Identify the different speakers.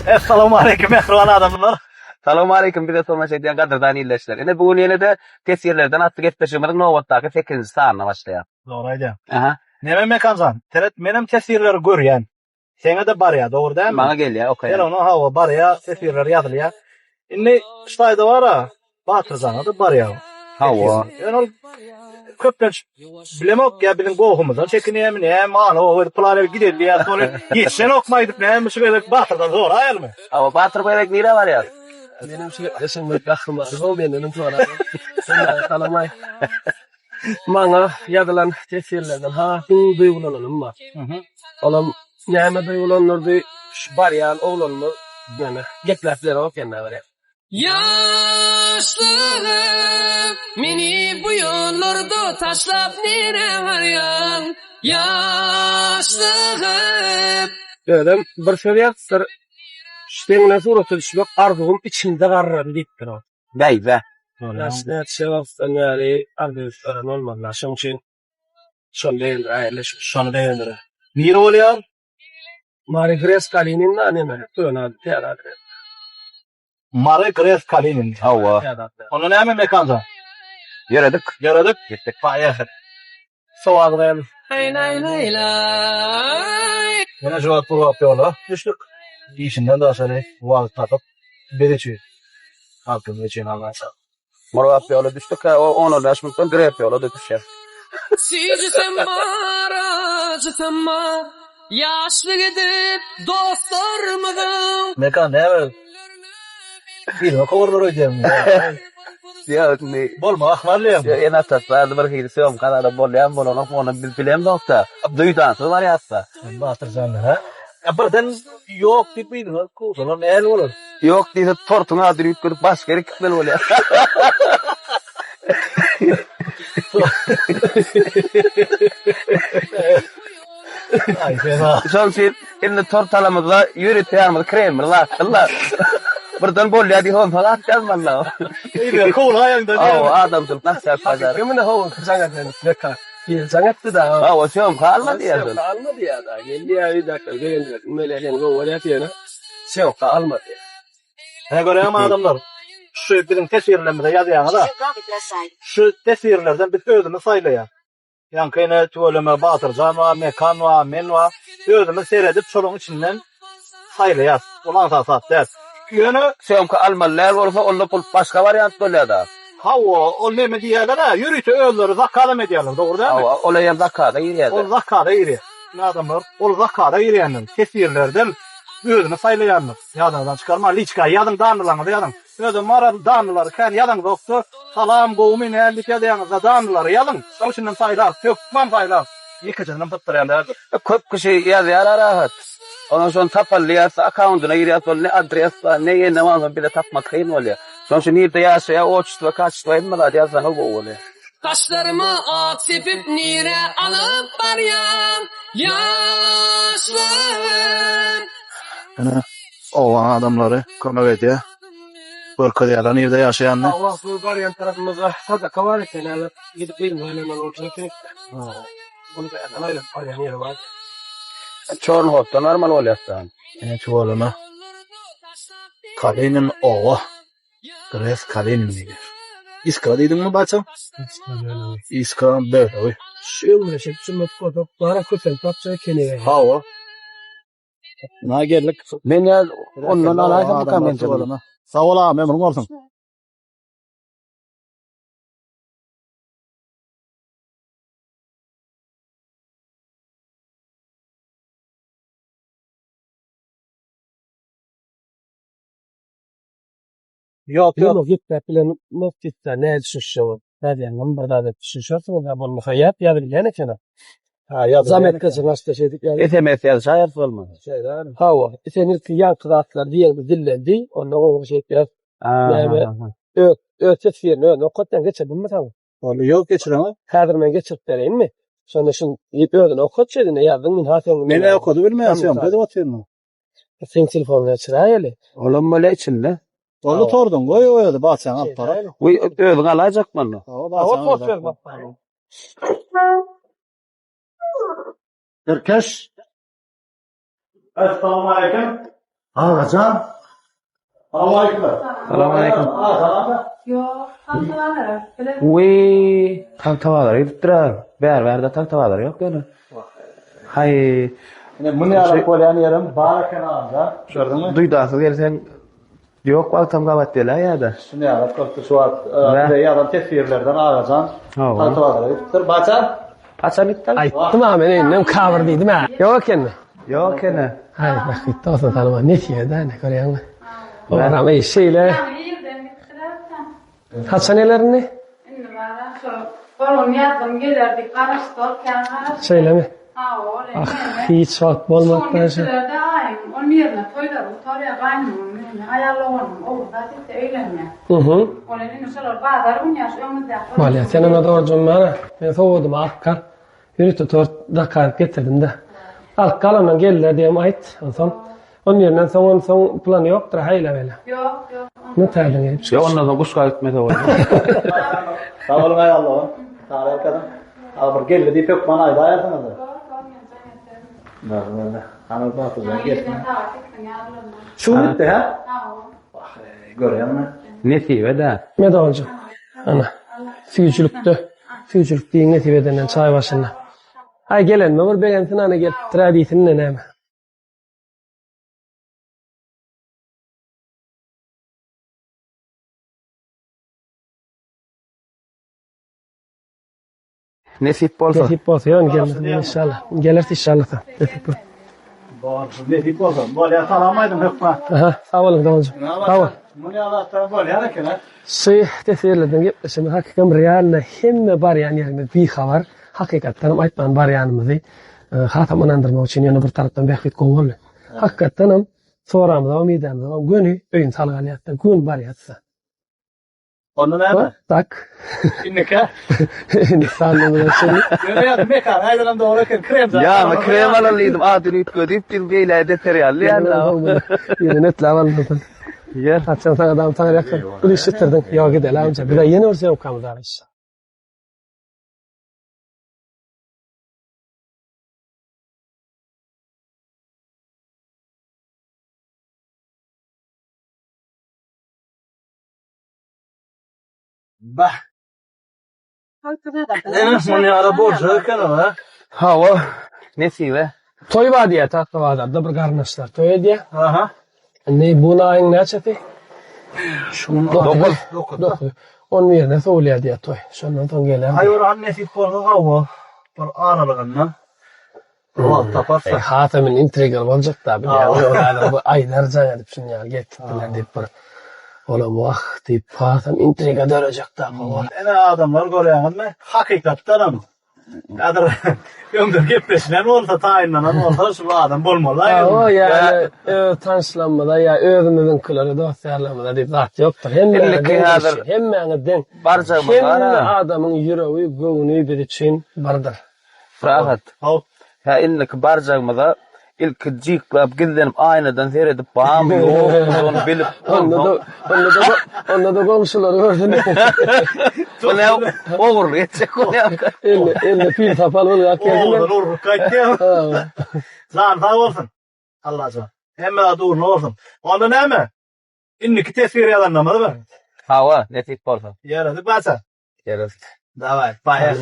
Speaker 1: Assalamu alaykum mehriban adamlar.
Speaker 2: Salamu aleyküm bize sorma şey diyen kadırdan iyileşler. Yine bugün yine de tesirlerden attık etpeşimizin Novat'taki 8. sahanına başlayan.
Speaker 1: Doğraydı.
Speaker 2: Aha.
Speaker 1: Neme mekanzan? Teret menem tesirleri görýän. Seňe de bar ya, doğru değil mi?
Speaker 2: Bana gel ya okay.
Speaker 1: Gel onu hava bar ya, tesirleri yazılıyor. Inni ştayda var ha. Batırzana da bar ya.
Speaker 2: Hava.
Speaker 1: Yani ol köpden bilemok ya bizim gohumuzdan çekineyim ne mana o plana gidelim ya sonra hiç sen okmaydık ne mi şöyle batırdan zor hayal mı?
Speaker 2: Hava batır koyarak nire var ya.
Speaker 3: Benim şey yaşım bir bakım var. O benim sonra. Sen kalamay. Bana yazılan tesirlerden ha duygulanalım var. Oğlum näme duygulanırdı bar ya oğlan mı? Yani geklefler o kendine var ya.
Speaker 4: Yaşlığım meni bu yollarda taşlap nere varyan. Yaşlığım
Speaker 3: Dedim bir şeriyatlar şeňle suratı düşmek arzuğum içimde garradı deyipdir o.
Speaker 2: Bey be.
Speaker 3: Aslında şevaftan yani arkadaşlarım olmadılar. Şunun için şöyle ayrılışmış.
Speaker 1: Şonu değindir. Nire oluyor?
Speaker 3: Mari Greskalinin naneme tüyönadı teyadı.
Speaker 1: Mare Gres Kalinin.
Speaker 2: Hava.
Speaker 1: Onu näme mekanzan?
Speaker 2: Yaradık.
Speaker 1: Yaradık.
Speaker 2: Gittik.
Speaker 1: Bayahır.
Speaker 3: Soğuklayalım.
Speaker 4: lay lay lay lay.
Speaker 1: Yine cevap bu yapıyorlar. Düştük. İşinden daha sonra vaaz takıp beriçi. Halkın için Allah'a.
Speaker 2: Murat yola düştük ha o 10 yaşımdan grep yola da düşer.
Speaker 4: Sizsem aracıtma. Yaşlı gidip dostlarımı.
Speaker 1: Mekan ne var? Bir kovarlar ödeyim.
Speaker 2: Ya ne?
Speaker 1: Bolma ahmarlıyım.
Speaker 2: Ya en ataslar bir kere söylüyorum kadar bolyan bolana onu bilem nokta. Duydan sonra var ya hasta.
Speaker 1: Batırsan ha. Ya birden yok tipiydi. Kuzalar ne el olur?
Speaker 2: Yok diye tortuna adır yükürüp başka yere gitmeli oluyor.
Speaker 1: Ay fena.
Speaker 2: Son şey şimdi tortalamızda yürütüyoruz kremler Allah. Buradan bol ya dihon falan yazman la.
Speaker 1: İyi cool ayağında.
Speaker 2: Adam sultan serpazar.
Speaker 3: Kimin hava kırsangatın beka. Bir sangattı da.
Speaker 2: Ha o şey kalmadı ya.
Speaker 3: Almadı ya da. Geldi ya bir dakika. Geldi. Meleğin o valyatına. Şey almadı.
Speaker 1: Ne göreyim adamlar. Şu bizim tesirlerimize yazıyan da. Şu tesirlerden biz özümüz saylayan. Yankıyla tüveleme batırcan var, mekan var, men var. Özümüz seyredip çolun içinden saylayaz. Ulan sasat der. Yönü
Speaker 2: Şey almalılar olsa onunla başka varyant oluyor da.
Speaker 1: hava o ne mi diyorlar ha? Yürütü ölüleri zakalım ediyorlar. Doğru değil mi?
Speaker 2: Olaya zakada giriyor.
Speaker 1: O zakada yürüyor. Ne adamlar? O zakada yürüyenler. Tesirlerden özünü saylayanlar. Yadından çıkarma. Liçka yadın danlılarını yadın. Özüm maral danlıları kan yadın doktor. Salam qoğumin ellik yadın danlıları yadın. Savşından saylar. Tökman saylar. Yıkıcının tutturanlar.
Speaker 2: Köp kişi yazıyor rahat. Ondan sonra tapallıyasa account'una giriyorsa ne adres var ne ne var bile tapmak kıyım oluyor. Sonra şu niyette yaşaya oçtu kaçtı emmi da yazan o oluyor.
Speaker 4: Taşlarımı at sepip nire alıp varyan. Yaşlığım.
Speaker 1: Ana o adamları konak ediyor. Bırkıdiyalar nerede yaşayanlar?
Speaker 3: Allah bu varyan tarafımıza sadaka var eken alıp gidip bilmeyelim olacak. Bunu da öyle varyan yeri var.
Speaker 2: Çorn hopta normal oluyor sen.
Speaker 1: Çuvalına. Kalinin oğlu. Gres Kalinin diyor. İskra deydin mi bacım? İskra böyle oy.
Speaker 3: Şöyle şey cümle fotoğraf bana kötü tapça kene.
Speaker 1: Hava. Na geldik.
Speaker 2: Ben ya ondan alayım bakalım ben canım.
Speaker 1: Sağ ol abi memnun olsun. Yok yok.
Speaker 3: Yok git bilen muftitta ne düşünüyor? Hadi yani burada da düşünüyorsun da bunu hayat ya bilene kana.
Speaker 1: Ha ya
Speaker 3: Zamet kızın hasta şeydik yani.
Speaker 2: SMS yazar olmaz.
Speaker 3: Şeyler. Hava. Senin ki yan kıraatlar diye dillendi. Ondan o şey yap. Öte fiirne o kotten geçelim mi tamam?
Speaker 1: Onu yok geçiremem.
Speaker 3: Kadırmen geçirip vereyim mi? Sonra şun yipödün o kot şeydin yazdın min hatın.
Speaker 1: Ne okudu bilmiyorum. Hadi atıyorum.
Speaker 3: Sen telefonla açırayeli.
Speaker 2: Oğlum böyle içinde.
Speaker 1: Onu tordun koy oyadı bahçen al para.
Speaker 2: Bu övün alacak mı onu?
Speaker 3: O post ver bak.
Speaker 1: Herkes Assalamu alaikum. Ağacan. Aleyküm.
Speaker 2: Selamünaleyküm.
Speaker 5: Yok, haftalar. Böyle
Speaker 2: Uy, tavtavalar edipdirar. Berberdə tavtavalar yok yani. Hay,
Speaker 1: Bunu yalan koyan yerim bar kenarında. Gördün mü?
Speaker 2: duydasız gelsen yok vaktam kabat dela ya da.
Speaker 1: Şunu yalan koptu şu an. Yalan tesirlerden ağacan.
Speaker 2: Ha,
Speaker 1: Tatuaları ediptir. Bacan.
Speaker 2: Açan iptal.
Speaker 3: Aytdım ha men enem kavur dedim ha. Yok ekenmi?
Speaker 2: Yok ene.
Speaker 3: Hay bak gitti olsa tanıma ne diye da ne görüyorsun? Oğram ey şeyle
Speaker 5: yerden gittilersen.
Speaker 3: hasanelerini
Speaker 5: Şimdi bana şu balon yardım gelirdik. Karıştır, kenara.
Speaker 3: şeyle mi?
Speaker 5: Ha o öyle.
Speaker 3: Hiç vakit
Speaker 5: Son
Speaker 3: olmaktan şey.
Speaker 5: gittiler de ayım. Onun yerine toylar, oraya kaynımın. Ayarlamanım. Olur da işte eğlenme.
Speaker 3: Hı.
Speaker 5: Onun inşallah bağdarım ya. Şu önümüzde yapalım.
Speaker 3: Valla senin o doğrucum bana. Ben soğudum akkar. Yürütü 4 dakika getirdim de. Al kalanla geldiler diye ait. Onun yerine son planı yoktur. Hayla böyle.
Speaker 5: Yok.
Speaker 3: Ne terden gelip
Speaker 2: Ya ondan sonra kuşka gitmedi o.
Speaker 1: Sağ olun ay Allah'ım. Tarih kadın. Abi geldi deyip yok bana ayda ayasana da. Böyle. Hanım bakacağım geçme. Şu bitti ha? Görüyor musun?
Speaker 2: Netibe de.
Speaker 3: Ne de olacak? Ana. Füyücülüktü. Füyücülük deyin netiveden çay başına. Ay gelen mi var? Beğensin ana gel. Tradisinin ne mi?
Speaker 2: Nesip bolsa.
Speaker 3: Nasip olsa yani gelmesin inşallah. Gelirse inşallah. Nasip olsa.
Speaker 1: Ne deyip olsun. Böyle salamaydım hükma.
Speaker 3: Aha, sağ olun davulcu. Sağ ol.
Speaker 1: Bunu Allah'tan böyle yarakene.
Speaker 3: Şey tesirlerden gitmişim. Hakikaten realne hemme bar yani bir haber. Hakikaten aytman bar yanımızı. Hatamın andırma için yana bir taraftan beklet kovul. Hakikaten soramda umidamda günü öyn salgaliyatta gün bar yatsa.
Speaker 1: Onu ne mi?
Speaker 3: Tak.
Speaker 1: İnneke.
Speaker 3: İnsanlığına şimdi.
Speaker 1: Görüyor mekan. Haydan doğru krem zaten.
Speaker 2: Ya ma krem alalıydım. Adını ütködüp bir beyle deteriyalli ya.
Speaker 3: Yine net lavalmadan.
Speaker 2: Yer.
Speaker 3: Atsan sana adam tanır yakın. Bunu işittirdin. Ya gidelim amca. Bir de yeni ortaya okamız abi işte.
Speaker 1: Bah. Bunu yara borcu kenara.
Speaker 2: Hava. Nesibe.
Speaker 3: Toy var diye tatlı var da bir kardeşler. Toy diye.
Speaker 1: Aha.
Speaker 3: Ne buna ayın ne çatı?
Speaker 2: Dokuz.
Speaker 3: Dokuz. Onun yerine söylüyor diye toy. Şundan son gelen.
Speaker 1: Hayır annesi porno hava. Bir ağralığından. O taparsa.
Speaker 3: Hatemin intrigger olacak da bir yani oralar bu aylarca edip şunu yani getirdiler deyip bir oğlum vah deyip hatem intriga dönecek da bu.
Speaker 1: Ene adamlar görüyorsunuz mu? Hakikaten ama. Kadir ömür gepleşilen olsa tayinlanan olsa şu adam bulmalı.
Speaker 3: O yani tanışlanmada ya özümüzün kılları dosyarlamada deyip zat yoktur. Hem den
Speaker 2: Barca mı
Speaker 3: hem
Speaker 2: var?
Speaker 3: adamın yüreği göğünü bir için vardır.
Speaker 2: Frahat.
Speaker 1: Hav.
Speaker 2: Ya inlik barcağımda ilk ciklap gizlenip aynadan seyredip bağım yok. Onu bilip.
Speaker 3: Onda da komşuları gördün.
Speaker 2: Bu ne olur geçecek o ne?
Speaker 3: Elle pil tapal oluyor.
Speaker 1: Oğlan olur kayıt. Zan sağ olsun. Allah can. Hemen dur ne olsun. Onda ne mi? İnniki tesvir yalanlamadı mı?
Speaker 2: Hava netik bolsa.
Speaker 1: Yaradı basa.
Speaker 2: Yarası.
Speaker 1: Davay. Bayağı.